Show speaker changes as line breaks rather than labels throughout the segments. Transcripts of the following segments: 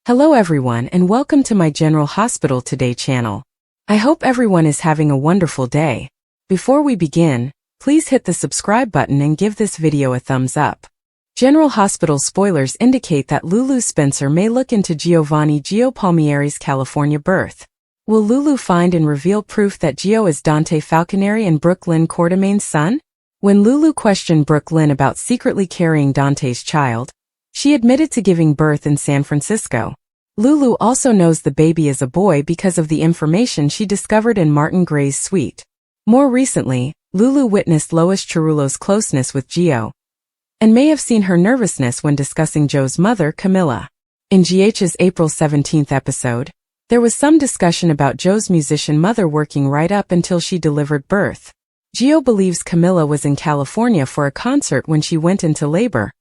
Hello everyone and welcome to my General Hospital Today channel. I hope everyone is having a wonderful day. Before we begin, please hit the subscribe button and give this video a thumbs up. General Hospital spoilers indicate that Lulu Spencer may look into Giovanni Gio Palmieri's California birth. Will Lulu find and reveal proof that Gio is Dante Falconeri and Brook Lynn Quartermain's son? When Lulu questioned Brook Lynn about secretly carrying Dante's child, she admitted to giving birth in San Francisco. Lulu also knows the baby is a boy because of the information she discovered in Martin Gray's suite. More recently, Lulu witnessed Lois Cerullo's closeness with Gio, and may have seen her nervousness when discussing Joe's mother, Camilla. In GH's April 17th episode, there was some discussion about Joe's musician mother working right up until she delivered birth. Gio believes Camilla was in California for a concert when she went into labor,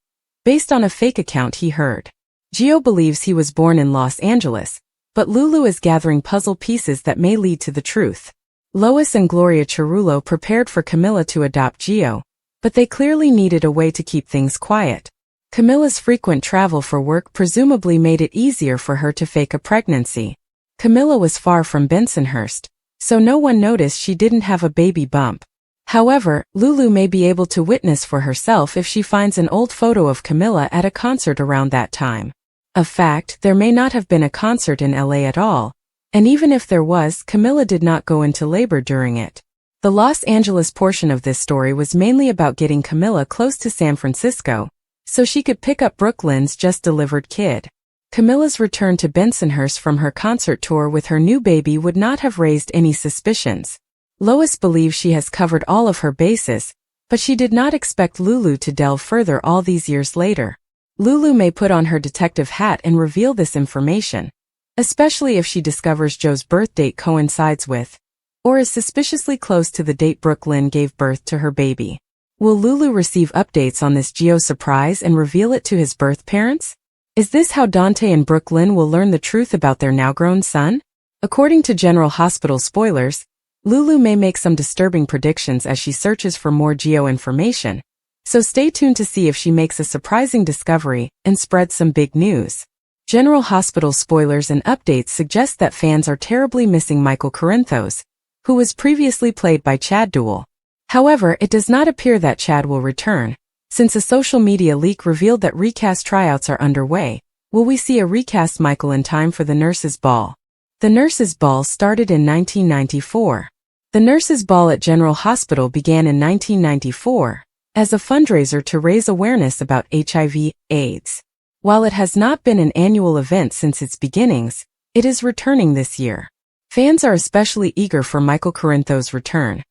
based on a fake account he heard. Gio believes he was born in Los Angeles, but Lulu is gathering puzzle pieces that may lead to the truth. Lois and Gloria Cerullo prepared for Camilla to adopt Gio, but they clearly needed a way to keep things quiet. Camilla's frequent travel for work presumably made it easier for her to fake a pregnancy. Camilla was far from Bensonhurst, so no one noticed she didn't have a baby bump. However, Lulu may be able to witness for herself if she finds an old photo of Camilla at a concert around that time. In fact, there may not have been a concert in LA at all, and even if there was, Camilla did not go into labor during it. The Los Angeles portion of this story was mainly about getting Camilla close to San Francisco, so she could pick up Brook Lynn's just-delivered kid. Camilla's return to Bensonhurst from her concert tour with her new baby would not have raised any suspicions. Lois believes she has covered all of her bases, but she did not expect Lulu to delve further all these years later. Lulu may put on her detective hat and reveal this information, especially if she discovers Joe's birth date coincides with, or is suspiciously close to the date Brook Lynn gave birth to her baby. Will Lulu receive updates on this Gio surprise and reveal it to his birth parents? Is this how Dante and Brook Lynn will learn the truth about their now-grown son? According to General Hospital spoilers, Lulu may make some disturbing predictions as she searches for more Gio information, so stay tuned to see if she makes a surprising discovery and spreads some big news. General Hospital spoilers and updates suggest that fans are terribly missing Michael Corinthos, who was previously played by Chad Duell. However, it does not appear that Chad will return, since a social media leak revealed that recast tryouts are underway. Will we see a recast Michael in time for the Nurses' Ball? The Nurses' Ball started in 1994. The Nurses' Ball at General Hospital began in 1994 as a fundraiser to raise awareness about HIV/AIDS. While it has not been an annual event since its beginnings, it is returning this year. Fans are especially eager for Michael Corinthos' return.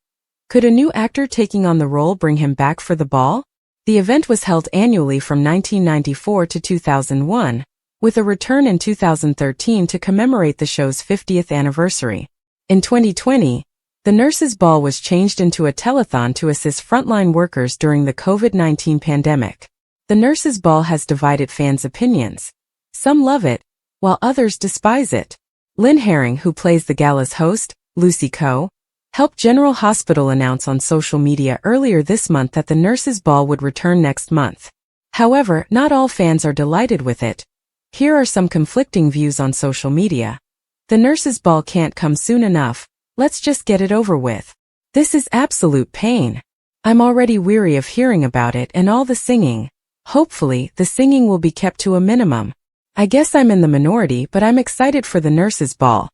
Could a new actor taking on the role bring him back for the ball? The event was held annually from 1994 to 2001, with a return in 2013 to commemorate the show's 50th anniversary. In 2020, the Nurses' Ball was changed into a telethon to assist frontline workers during the COVID-19 pandemic. The Nurses' Ball has divided fans' opinions. Some love it, while others despise it. Lynn Herring, who plays the gala's host, Lucy Coe, helped General Hospital announce on social media earlier this month that the Nurses' Ball would return next month. However, not all fans are delighted with it. Here are some conflicting views on social media. The Nurses' Ball can't come soon enough. Let's just get it over with. This is absolute pain. I'm already weary of hearing about it and all the singing. Hopefully, the singing will be kept to a minimum. I guess I'm in the minority, but I'm excited for the Nurses' Ball.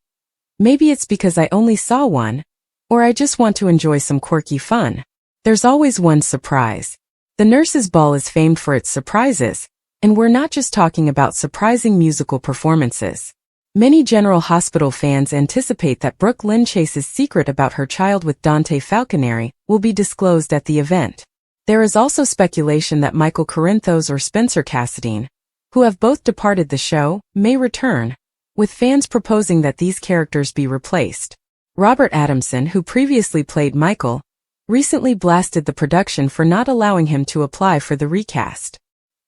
Maybe it's because I only saw one, or I just want to enjoy some quirky fun. There's always one surprise. The Nurses' Ball is famed for its surprises, and we're not just talking about surprising musical performances. Many General Hospital fans anticipate that Brook Lynn Chase's secret about her child with Dante Falconeri will be disclosed at the event. There is also speculation that Michael Corinthos or Spencer Cassadine, who have both departed the show, may return, with fans proposing that these characters be replaced. Robert Adamson, who previously played Michael, recently blasted the production for not allowing him to apply for the recast.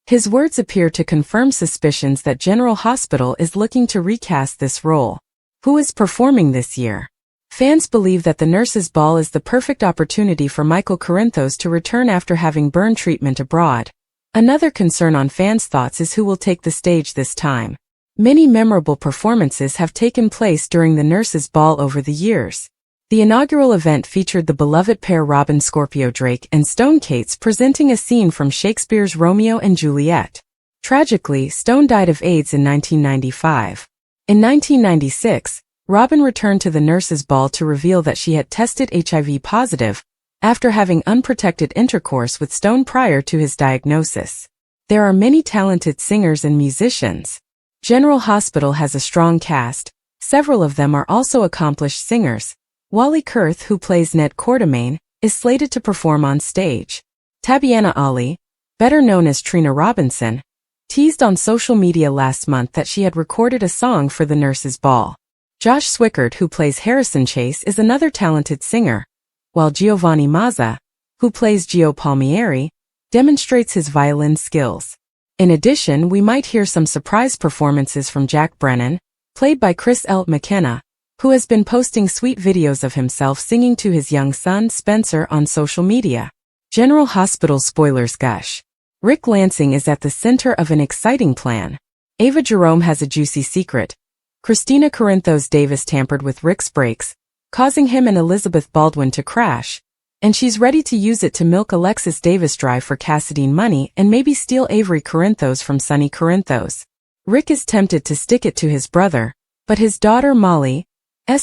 His words appear to confirm suspicions that General Hospital is looking to recast this role. Who is performing this year? Fans believe that the Nurses' Ball is the perfect opportunity for Michael Corinthos to return after having burn treatment abroad. Another concern on fans' thoughts is who will take the stage this time. Many memorable performances have taken place during the Nurses' Ball over the years. The inaugural event featured the beloved pair Robin Scorpio Drake and Stone Cates presenting a scene from Shakespeare's Romeo and Juliet. Tragically, Stone died of AIDS in 1995. In 1996, Robin returned to the Nurses' Ball to reveal that she had tested HIV positive after having unprotected intercourse with Stone prior to his diagnosis. There are many talented singers and musicians. General Hospital has a strong cast. Several of them are also accomplished singers. Wally Kurth, who plays Ned Quartermain, is slated to perform on stage. Tabiana Ali, better known as Trina Robinson, teased on social media last month that she had recorded a song for the Nurses' Ball. Josh Swickard, who plays Harrison Chase, is another talented singer, while Giovanni Mazza, who plays Gio Palmieri, demonstrates his violin skills. In addition, we might hear some surprise performances from Jack Brennan, played by Chris L. McKenna, who has been posting sweet videos of himself singing to his young son, Spencer, on social media. General Hospital spoilers gush. Rick Lansing is at the center of an exciting plan. Ava Jerome has a juicy secret. Christina Corinthos Davis tampered with Rick's brakes, causing him and Elizabeth Baldwin to crash, and she's ready to use it to milk Alexis Davis dry for Cassadine money and maybe steal Avery Corinthos from Sonny Corinthos. Rick is tempted to stick it to his brother, but his daughter Molly's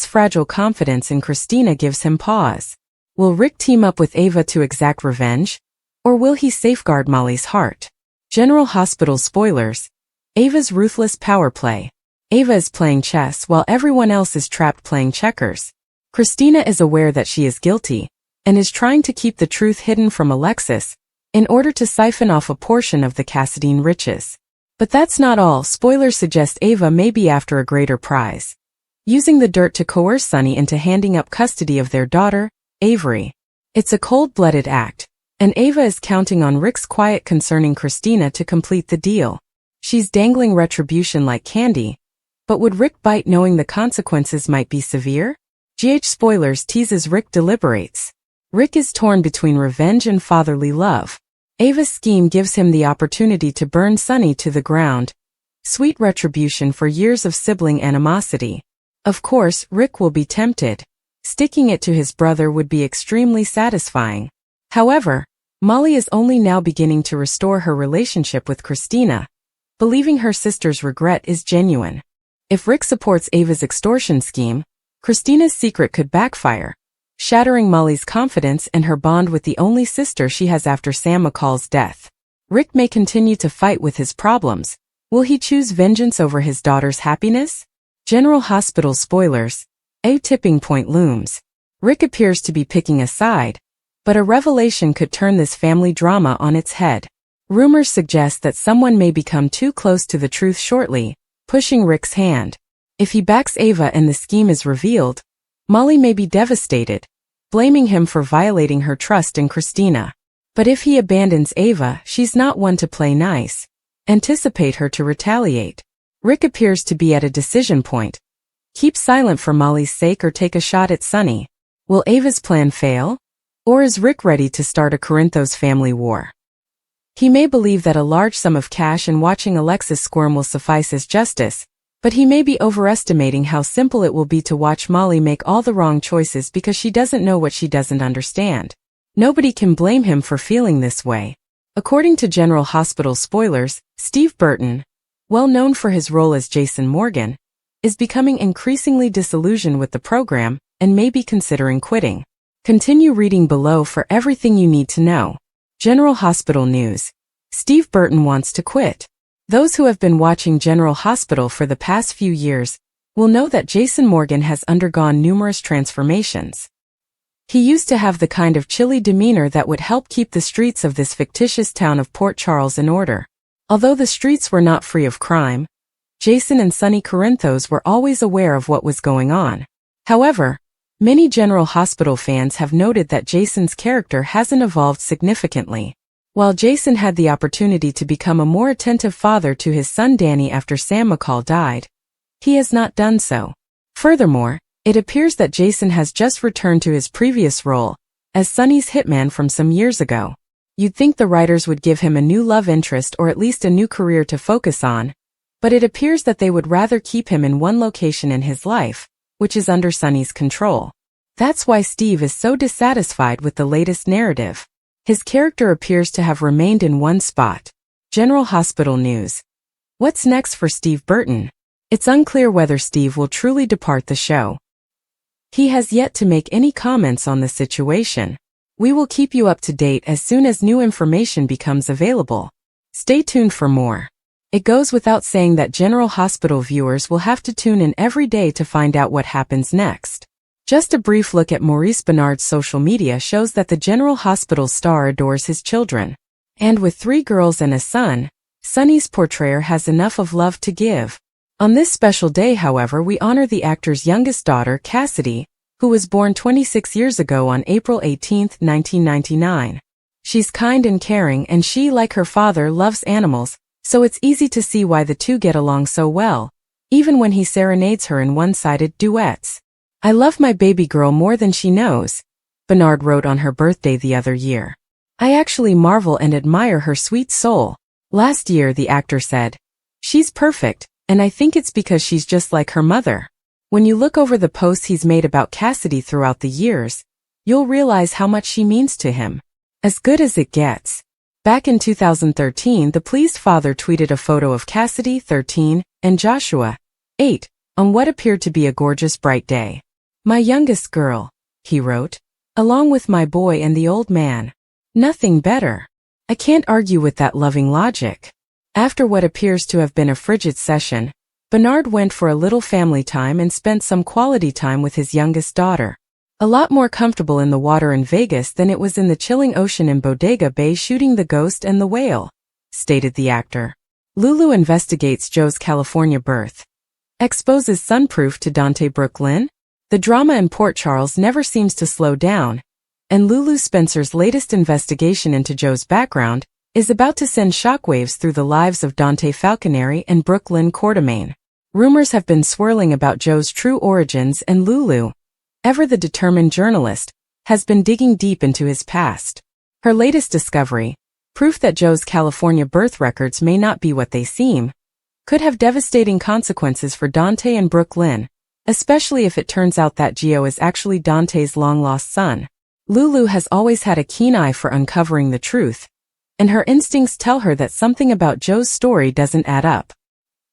fragile confidence in Christina gives him pause. Will Rick team up with Ava to exact revenge? Or will he safeguard Molly's heart? General Hospital spoilers. Ava's ruthless power play. Ava is playing chess while everyone else is trapped playing checkers. Christina is aware that she is guilty, and is trying to keep the truth hidden from Alexis, in order to siphon off a portion of the Cassadine riches. But that's not all. Spoilers suggest Ava may be after a greater prize, using the dirt to coerce Sonny into handing up custody of their daughter, Avery. It's a cold-blooded act, and Ava is counting on Rick's quiet concerning Christina to complete the deal. She's dangling retribution like candy, but would Rick bite knowing the consequences might be severe? GH Spoilers teases Rick deliberates. Rick is torn between revenge and fatherly love. Ava's scheme gives him the opportunity to burn Sonny to the ground. Sweet retribution for years of sibling animosity. Of course, Rick will be tempted. Sticking it to his brother would be extremely satisfying. However, Molly is only now beginning to restore her relationship with Christina, believing her sister's regret is genuine. If Rick supports Ava's extortion scheme, Christina's secret could backfire, shattering Molly's confidence and her bond with the only sister she has after Sam McCall's death. Rick may continue to fight with his problems. Will he choose vengeance over his daughter's happiness? General Hospital spoilers. A tipping point looms. Rick appears to be picking a side, but a revelation could turn this family drama on its head. Rumors suggest that someone may become too close to the truth shortly, pushing Rick's hand. If he backs Ava and the scheme is revealed, Molly may be devastated, blaming him for violating her trust in Christina. But if he abandons Ava, she's not one to play nice. Anticipate her to retaliate. Rick appears to be at a decision point. Keep silent for Molly's sake or take a shot at Sonny. Will Ava's plan fail? Or is Rick ready to start a Corinthos family war? He may believe that a large sum of cash and watching Alexis squirm will suffice as justice, but he may be overestimating how simple it will be to watch Molly make all the wrong choices because she doesn't know what she doesn't understand. Nobody can blame him for feeling this way. According to General Hospital spoilers, Steve Burton, well known for his role as Jason Morgan, is becoming increasingly disillusioned with the program and may be considering quitting. Continue reading below for everything you need to know. General Hospital news. Steve Burton wants to quit. Those who have been watching General Hospital for the past few years will know that Jason Morgan has undergone numerous transformations. He used to have the kind of chilly demeanor that would help keep the streets of this fictitious town of Port Charles in order. Although the streets were not free of crime, Jason and Sonny Corinthos were always aware of what was going on. However, many General Hospital fans have noted that Jason's character hasn't evolved significantly. While Jason had the opportunity to become a more attentive father to his son Danny after Sam McCall died, he has not done so. Furthermore, it appears that Jason has just returned to his previous role as Sonny's hitman from some years ago. You'd think the writers would give him a new love interest or at least a new career to focus on, But it appears that they would rather keep him in one location in his life, which is under Sonny's control. That's why Steve is so dissatisfied with the latest narrative. His character appears to have remained in one spot. General Hospital news. What's next for Steve Burton? It's unclear whether Steve will truly depart the show. He has yet to make any comments on the situation. We will keep you up to date as soon as new information becomes available. Stay tuned for more. It goes without saying that General Hospital viewers will have to tune in every day to find out what happens next. Just a brief look at Maurice Benard's social media shows that the General Hospital star adores his children. And with 3 girls and a son, Sonny's portrayer has enough of love to give. On this special day, however, we honor the actor's youngest daughter, Cassidy, who was born 26 years ago on April 18, 1999. She's kind and caring, and she, like her father, loves animals, so it's easy to see why the two get along so well, even when he serenades her in one-sided duets. "I love my baby girl more than she knows," Benard wrote on her birthday the other year. "I actually marvel and admire her sweet soul." Last year, the actor said, "She's perfect, and I think it's because she's just like her mother." When you look over the posts he's made about Cassidy throughout the years, you'll realize how much she means to him. As good as it gets. Back in 2013, the pleased father tweeted a photo of Cassidy, 13, and Joshua, 8, on what appeared to be a gorgeous bright day. "My youngest girl," he wrote, "along with my boy and the old man. Nothing better. I can't argue with that loving logic." After what appears to have been a frigid session, Benard went for a little family time and spent some quality time with his youngest daughter. "A lot more comfortable in the water in Vegas than it was in the chilling ocean in Bodega Bay shooting The Ghost and the Whale," stated the actor. Lulu investigates Joe's California birth. Exposes son proof to Dante Brook Lynn. The drama in Port Charles never seems to slow down, and Lulu Spencer's latest investigation into Joe's background is about to send shockwaves through the lives of Dante Falconeri and Brook Lynn Quartermain. Rumors have been swirling about Joe's true origins, and Lulu, ever the determined journalist, has been digging deep into his past. Her latest discovery, proof that Joe's California birth records may not be what they seem, could have devastating consequences for Dante and Brook Lynn, especially if it turns out that Gio is actually Dante's long-lost son. Lulu has always had a keen eye for uncovering the truth, and her instincts tell her that something about Joe's story doesn't add up.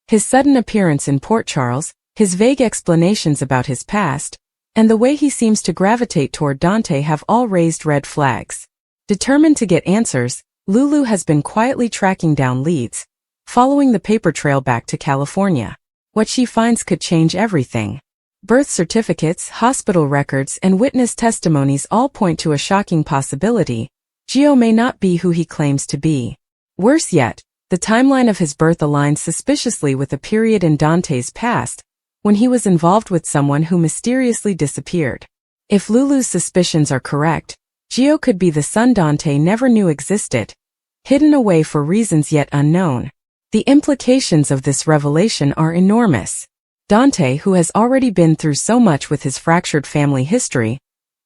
His sudden appearance in Port Charles, his vague explanations about his past, and the way he seems to gravitate toward Dante have all raised red flags. Determined to get answers, Lulu has been quietly tracking down leads, following the paper trail back to California. What she finds could change everything. Birth certificates, hospital records, and witness testimonies all point to a shocking possibility. Gio may not be who he claims to be. Worse yet, the timeline of his birth aligns suspiciously with a period in Dante's past, when he was involved with someone who mysteriously disappeared. If Lulu's suspicions are correct, Gio could be the son Dante never knew existed, hidden away for reasons yet unknown. The implications of this revelation are enormous. Dante, who has already been through so much with his fractured family history,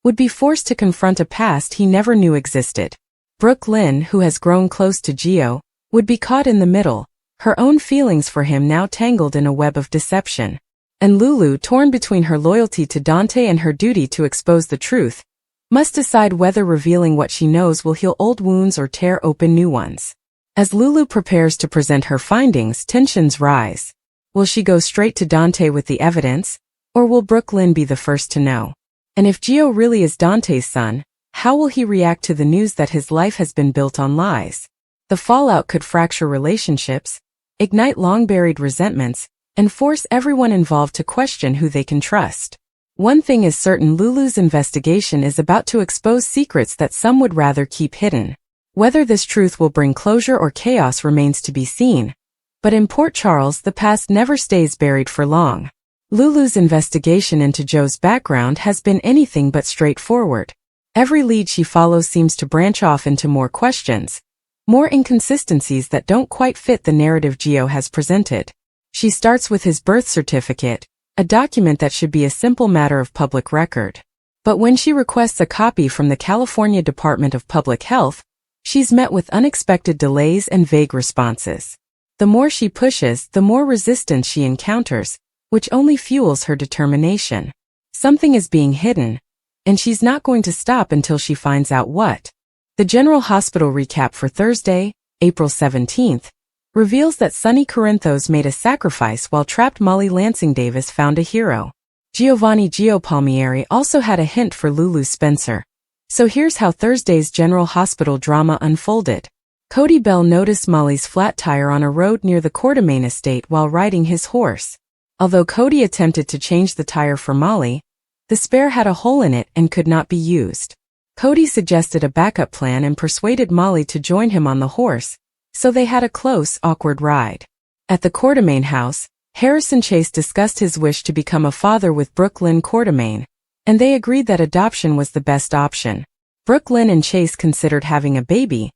would be forced to confront a past he never knew existed. Brook Lynn, who has grown close to Gio, would be caught in the middle, her own feelings for him now tangled in a web of deception. And Lulu, torn between her loyalty to Dante and her duty to expose the truth, must decide whether revealing what she knows will heal old wounds or tear open new ones. As Lulu prepares to present her findings, tensions rise. Will she go straight to Dante with the evidence, or will Brook Lynn be the first to know? And if Gio really is Dante's son, how will he react to the news that his life has been built on lies? The fallout could fracture relationships, ignite long-buried resentments, and force everyone involved to question who they can trust. One thing is certain: Lulu's investigation is about to expose secrets that some would rather keep hidden. Whether this truth will bring closure or chaos remains to be seen. But in Port Charles, the past never stays buried for long. Lulu's investigation into Joe's background has been anything but straightforward. Every lead she follows seems to branch off into more questions, more inconsistencies that don't quite fit the narrative Gio has presented. She starts with his birth certificate, a document that should be a simple matter of public record. But when she requests a copy from the California Department of Public Health, she's met with unexpected delays and vague responses. The more she pushes, the more resistance she encounters, which only fuels her determination. Something is being hidden, and she's not going to stop until she finds out what. The General Hospital recap for Thursday, April 17th, reveals that Sonny Corinthos made a sacrifice while trapped Molly Lansing Davis found a hero. Giovanni Gio Palmieri also had a hint for Lulu Spencer. So here's how Thursday's General Hospital drama unfolded. Cody Bell noticed Molly's flat tire on a road near the Quartermain estate while riding his horse. Although Cody attempted to change the tire for Molly, the spare had a hole in it and could not be used. Cody suggested a backup plan and persuaded Molly to join him on the horse, so they had a close, awkward ride. At the Quartermain house, Harrison Chase discussed his wish to become a father with Brook Lynn Quartermain, and they agreed that adoption was the best option. Brook Lynn and Chase considered having a baby,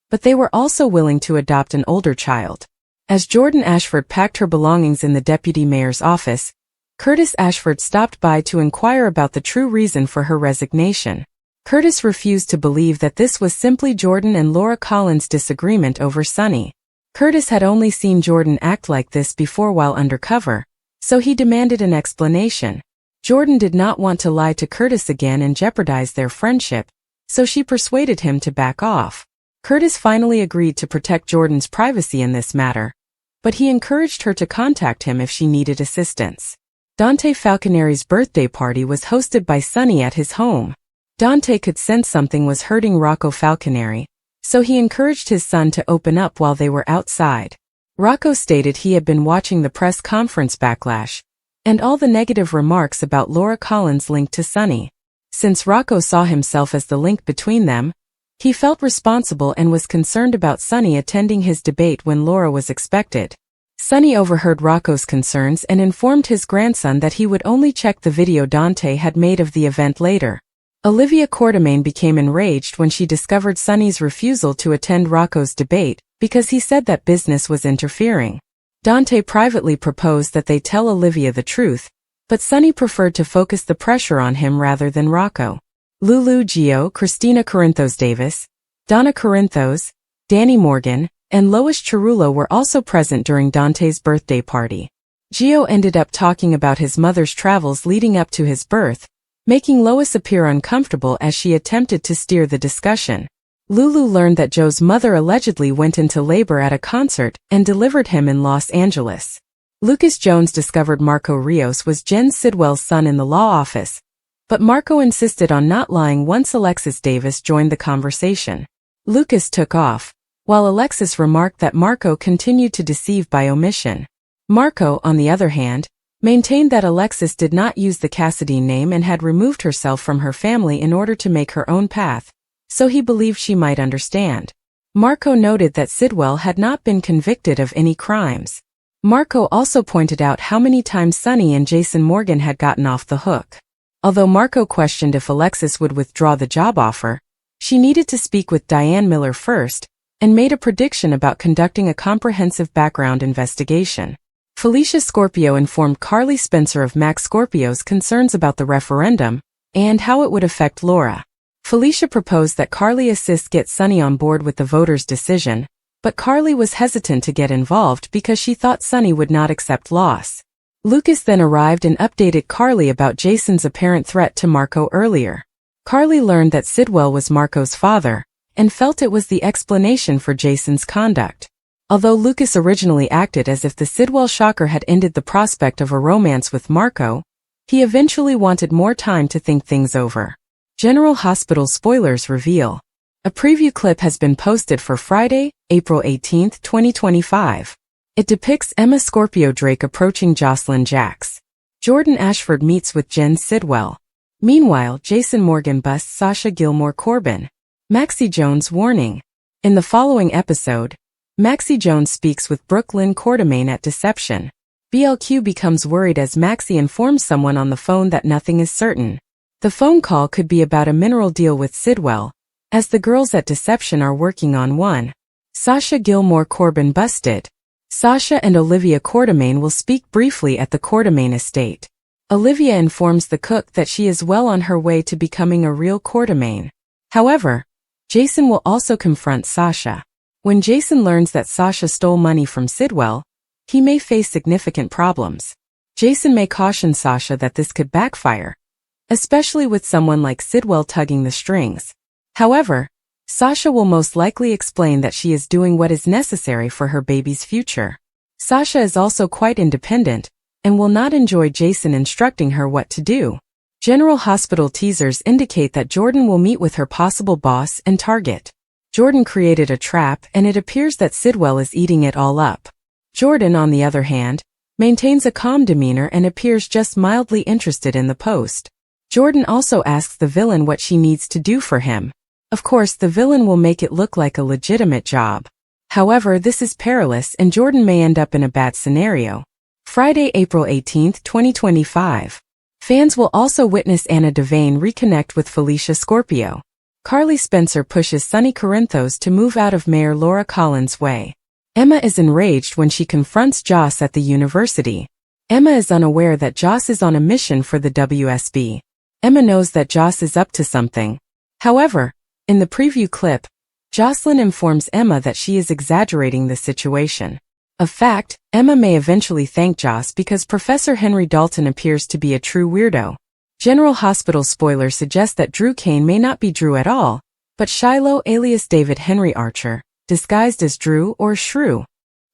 but they were also willing to adopt an older child. As Jordan Ashford packed her belongings in the deputy mayor's office, Curtis Ashford stopped by to inquire about the true reason for her resignation. Curtis refused to believe that this was simply Jordan and Laura Collins' disagreement over Sonny. Curtis had only seen Jordan act like this before while undercover, so he demanded an explanation. Jordan did not want to lie to Curtis again and jeopardize their friendship, so she persuaded him to back off. Curtis finally agreed to protect Jordan's privacy in this matter, but he encouraged her to contact him if she needed assistance. Dante Falconeri's birthday party was hosted by Sonny at his home. Dante could sense something was hurting Rocco Falconeri, so he encouraged his son to open up while they were outside. Rocco stated he had been watching the press conference backlash, and all the negative remarks about Laura Collins linked to Sonny. Since Rocco saw himself as the link between them, he felt responsible and was concerned about Sonny attending his debate when Laura was expected. Sonny overheard Rocco's concerns and informed his grandson that he would only check the video Dante had made of the event later. Olivia Quartermain became enraged when she discovered Sonny's refusal to attend Rocco's debate because he said that business was interfering. Dante privately proposed that they tell Olivia the truth, but Sonny preferred to focus the pressure on him rather than Rocco. Lulu Gio, Christina Corinthos Davis, Donna Corinthos, Danny Morgan, and Lois Cerullo were also present during Dante's birthday party. Gio ended up talking about his mother's travels leading up to his birth, making Lois appear uncomfortable as she attempted to steer the discussion. Lulu learned that Joe's mother allegedly went into labor at a concert and delivered him in Los Angeles. Lucas Jones discovered Marco Rios was Jen Sidwell's son in the law office, but Marco insisted on not lying once Alexis Davis joined the conversation. Lucas took off, while Alexis remarked that Marco continued to deceive by omission. Marco, on the other hand, maintained that Alexis did not use the Cassadine name and had removed herself from her family in order to make her own path, so he believed she might understand. Marco noted that Sidwell had not been convicted of any crimes. Marco also pointed out how many times Sonny and Jason Morgan had gotten off the hook. Although Marco questioned if Alexis would withdraw the job offer, she needed to speak with Diane Miller first, and made a prediction about conducting a comprehensive background investigation. Felicia Scorpio informed Carly Spencer of Max Scorpio's concerns about the referendum and how it would affect Laura. Felicia proposed that Carly assist get Sonny on board with the voters' decision, but Carly was hesitant to get involved because she thought Sonny would not accept loss. Lucas then arrived and updated Carly about Jason's apparent threat to Marco earlier. Carly learned that Sidwell was Marco's father, and felt it was the explanation for Jason's conduct. Although Lucas originally acted as if the Sidwell shocker had ended the prospect of a romance with Marco, he eventually wanted more time to think things over. General Hospital spoilers reveal. A preview clip has been posted for Friday, April 18, 2025. It depicts Emma Scorpio Drake approaching Jocelyn Jacks. Jordan Ashford meets with Jen Sidwell. Meanwhile, Jason Morgan busts Sasha Gilmore Corbin. Maxie Jones warning. In the following episode, Maxie Jones speaks with Brook Lynn Quartermain at Deception. BLQ becomes worried as Maxie informs someone on the phone that nothing is certain. The phone call could be about a mineral deal with Sidwell, as the girls at Deception are working on one. Sasha Gilmore Corbin busted. Sasha and Olivia Quartermain will speak briefly at the Quartermain estate. Olivia informs the cook that she is well on her way to becoming a real Quartermain. However, Jason will also confront Sasha. When Jason learns that Sasha stole money from Sidwell, he may face significant problems. Jason may caution Sasha that this could backfire, especially with someone like Sidwell tugging the strings. However, Sasha will most likely explain that she is doing what is necessary for her baby's future. Sasha is also quite independent and will not enjoy Jason instructing her what to do. General Hospital teasers indicate that Jordan will meet with her possible boss and target. Jordan created a trap and it appears that Sidwell is eating it all up. Jordan, on the other hand, maintains a calm demeanor and appears just mildly interested in the post. Jordan also asks the villain what she needs to do for him. Of course, the villain will make it look like a legitimate job. However, this is perilous and Jordan may end up in a bad scenario. Friday, April 18, 2025. Fans will also witness Anna Devane reconnect with Felicia Scorpio. Carly Spencer pushes Sonny Corinthos to move out of Mayor Laura Collins' way. Emma is enraged when she confronts Joss at the university. Emma is unaware that Joss is on a mission for the WSB. Emma knows that Joss is up to something. However, in the preview clip, Jocelyn informs Emma that she is exaggerating the situation. Of fact, Emma may eventually thank Joss because Professor Henry Dalton appears to be a true weirdo. General Hospital spoiler suggests that Drew Kane may not be Drew at all, but Shiloh alias David Henry Archer, disguised as Drew or Shrew.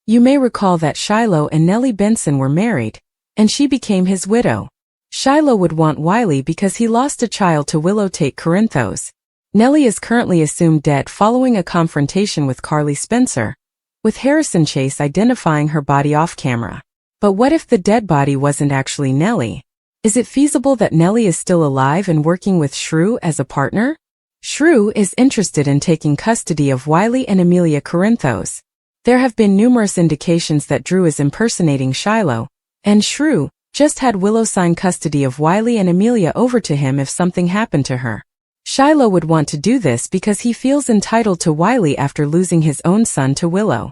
You may recall that Shiloh and Nellie Benson were married, and she became his widow. Shiloh would want Wiley because he lost a child to Willow Tate Corinthos. Nellie is currently assumed dead following a confrontation with Carly Spencer, with Harrison Chase identifying her body off camera. But what if the dead body wasn't actually Nellie? Is it feasible that Nellie is still alive and working with Shrew as a partner? Shrew is interested in taking custody of Wiley and Amelia Corinthos. There have been numerous indications that Drew is impersonating Shiloh, and Shrew just had Willow sign custody of Wiley and Amelia over to him if something happened to her. Shiloh would want to do this because he feels entitled to Wiley after losing his own son to Willow.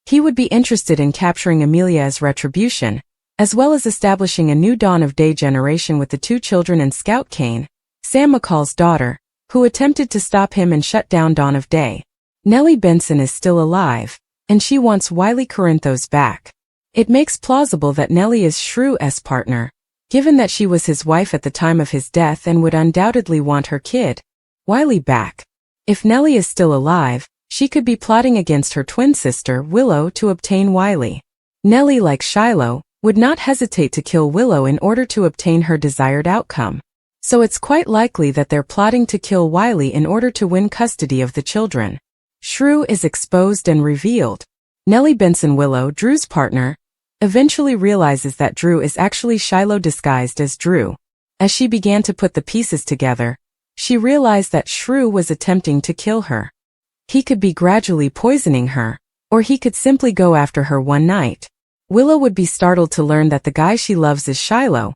He would be interested in capturing Amelia as retribution, as well as establishing a new Dawn of Day generation with the two children and Scout Kane, Sam McCall's daughter, who attempted to stop him and shut down Dawn of Day. Nellie Benson is still alive, and she wants Wiley Corinthos back. It makes plausible that Nellie is Shrew's partner, given that she was his wife at the time of his death and would undoubtedly want her kid, Wiley, back. If Nellie is still alive, she could be plotting against her twin sister, Willow, to obtain Wiley. Nellie, like Shiloh, would not hesitate to kill Willow in order to obtain her desired outcome. So it's quite likely that they're plotting to kill Wiley in order to win custody of the children. Shrew is exposed and revealed. Nellie Benson, Willow, Drew's partner, eventually realizes that Drew is actually Shiloh disguised as Drew. As she began to put the pieces together, she realized that Shrew was attempting to kill her. He could be gradually poisoning her, or he could simply go after her one night. Willow would be startled to learn that the guy she loves is Shiloh,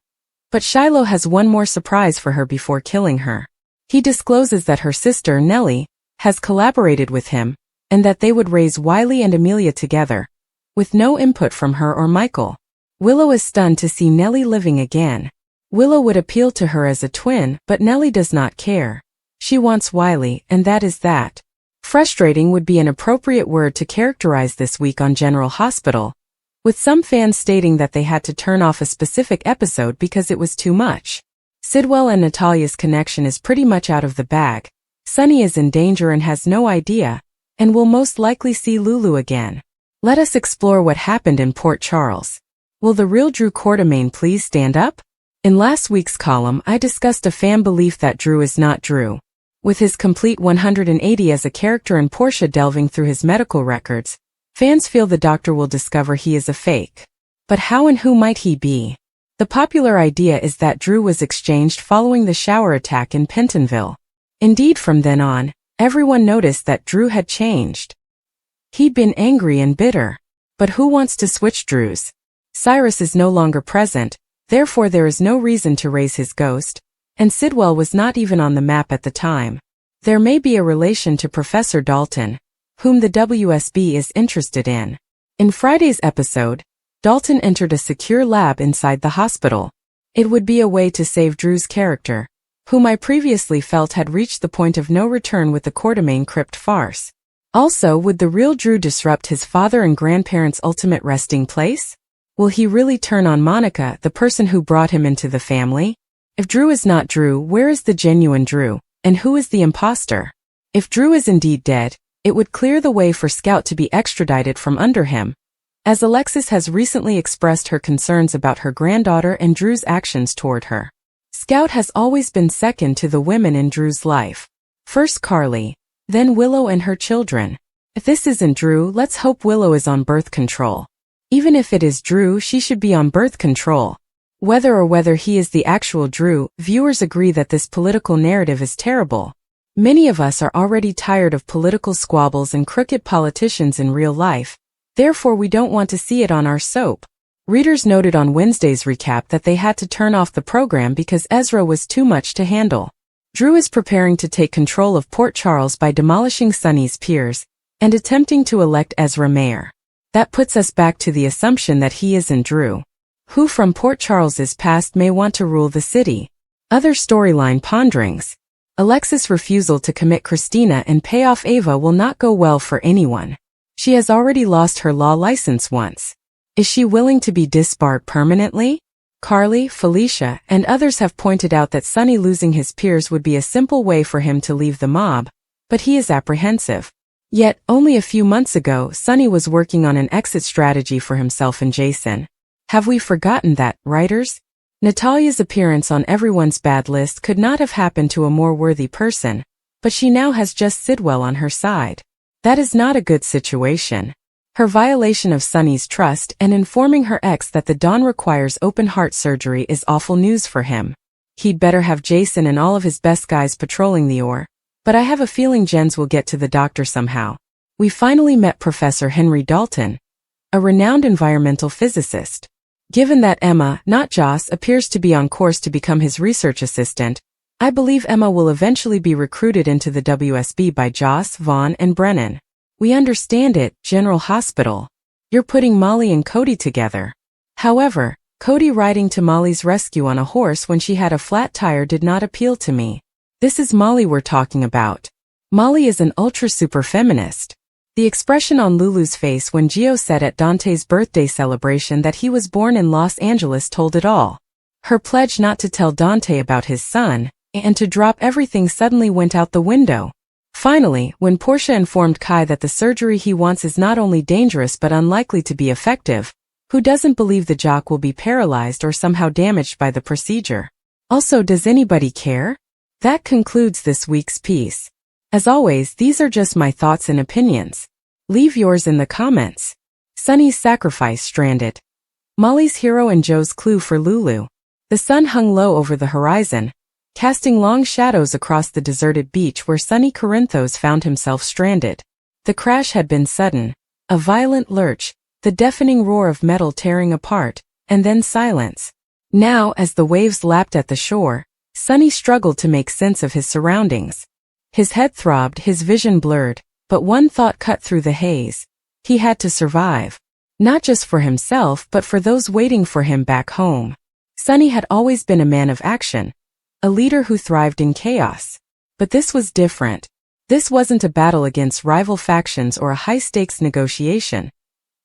but Shiloh has one more surprise for her before killing her. He discloses that her sister, Nellie, has collaborated with him, and that they would raise Wiley and Amelia together, with no input from her or Michael. Willow is stunned to see Nellie living again. Willow would appeal to her as a twin, but Nellie does not care. She wants Wiley, and that is that. Frustrating would be an appropriate word to characterize this week on General Hospital, with some fans stating that they had to turn off a specific episode because it was too much. Sidwell and Natalia's connection is pretty much out of the bag. Sonny is in danger and has no idea, and will most likely see Lulu again. Let us explore what happened in Port Charles. Will the real Drew Quartermain please stand up? In last week's column, I discussed a fan belief that Drew is not Drew. With his complete 180 as a character and Portia delving through his medical records, fans feel the doctor will discover he is a fake. But how and who might he be? The popular idea is that Drew was exchanged following the shower attack in Pentonville. Indeed, from then on, everyone noticed that Drew had changed. He'd been angry and bitter. But who wants to switch Drews? Cyrus is no longer present, therefore there is no reason to raise his ghost, and Sidwell was not even on the map at the time. There may be a relation to Professor Dalton, whom the WSB is interested in. In Friday's episode, Dalton entered a secure lab inside the hospital. It would be a way to save Drew's character, whom I previously felt had reached the point of no return with the Quartermain crypt farce. Also, would the real Drew disrupt his father and grandparents' ultimate resting place? Will he really turn on Monica, the person who brought him into the family? If Drew is not Drew, where is the genuine Drew, and who is the imposter? If Drew is indeed dead, it would clear the way for Scout to be extradited from under him, as Alexis has recently expressed her concerns about her granddaughter and Drew's actions toward her. Scout has always been second to the women in Drew's life. First Carly, then Willow and her children. If this isn't Drew, let's hope Willow is on birth control. Even if it is Drew, she should be on birth control. Whether he is the actual Drew, viewers agree that this political narrative is terrible. Many of us are already tired of political squabbles and crooked politicians in real life. Therefore, we don't want to see it on our soap. Readers noted on Wednesday's recap that they had to turn off the program because Ezra was too much to handle. Drew is preparing to take control of Port Charles by demolishing Sonny's peers and attempting to elect Ezra mayor. That puts us back to the assumption that he isn't Drew, who from Port Charles's past may want to rule the city. Other storyline ponderings. Alexis' refusal to commit Christina and pay off Ava will not go well for anyone. She has already lost her law license once. Is she willing to be disbarred permanently? Carly, Felicia, and others have pointed out that Sonny losing his peers would be a simple way for him to leave the mob, but he is apprehensive. Yet, only a few months ago, Sonny was working on an exit strategy for himself and Jason. Have we forgotten that, writers? Natalia's appearance on everyone's bad list could not have happened to a more worthy person, but she now has just Sidwell on her side. That is not a good situation. Her violation of Sonny's trust and informing her ex that the Dawn requires open heart surgery is awful news for him. He'd better have Jason and all of his best guys patrolling the ore, but I have a feeling Jens will get to the doctor somehow. We finally met Professor Henry Dalton, a renowned environmental physicist. Given that Emma, not Joss, appears to be on course to become his research assistant, I believe Emma will eventually be recruited into the WSB by Joss, Vaughn, and Brennan. We understand it, General Hospital. You're putting Molly and Cody together. However, Cody riding to Molly's rescue on a horse when she had a flat tire did not appeal to me. This is Molly we're talking about. Molly is an ultra-super feminist. The expression on Lulu's face when Gio said at Dante's birthday celebration that he was born in Los Angeles told it all. Her pledge not to tell Dante about his son, and to drop everything suddenly went out the window. Finally, when Portia informed Kai that the surgery he wants is not only dangerous but unlikely to be effective, who doesn't believe the jock will be paralyzed or somehow damaged by the procedure? Also, does anybody care? That concludes this week's piece. As always, these are just my thoughts and opinions. Leave yours in the comments. Sonny's sacrifice stranded. Molly's hero and Joe's clue for Lulu. The sun hung low over the horizon, casting long shadows across the deserted beach where Sonny Corinthos found himself stranded. The crash had been sudden, a violent lurch, the deafening roar of metal tearing apart, and then silence. Now, as the waves lapped at the shore, Sonny struggled to make sense of his surroundings. His head throbbed, his vision blurred, but one thought cut through the haze. He had to survive. Not just for himself but for those waiting for him back home. Sonny had always been a man of action, a leader who thrived in chaos. But this was different. This wasn't a battle against rival factions or a high-stakes negotiation.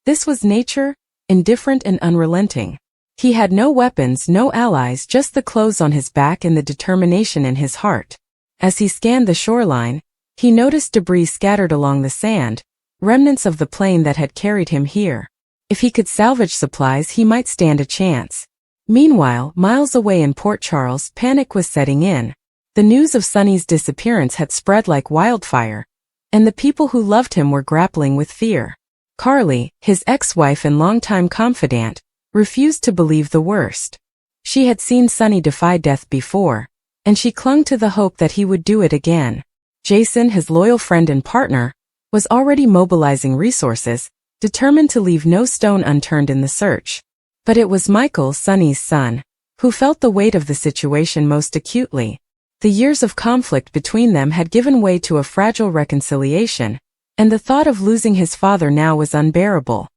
This was nature, indifferent and unrelenting. He had no weapons, no allies, just the clothes on his back and the determination in his heart. As he scanned the shoreline, he noticed debris scattered along the sand, remnants of the plane that had carried him here. If he could salvage supplies, he might stand a chance. Meanwhile, miles away in Port Charles, panic was setting in. The news of Sonny's disappearance had spread like wildfire, and the people who loved him were grappling with fear. Carly, his ex-wife and longtime confidant, refused to believe the worst. She had seen Sonny defy death before, and she clung to the hope that he would do it again. Jason, his loyal friend and partner, was already mobilizing resources, determined to leave no stone unturned in the search. But it was Michael, Sonny's son, who felt the weight of the situation most acutely. The years of conflict between them had given way to a fragile reconciliation, and the thought of losing his father now was unbearable.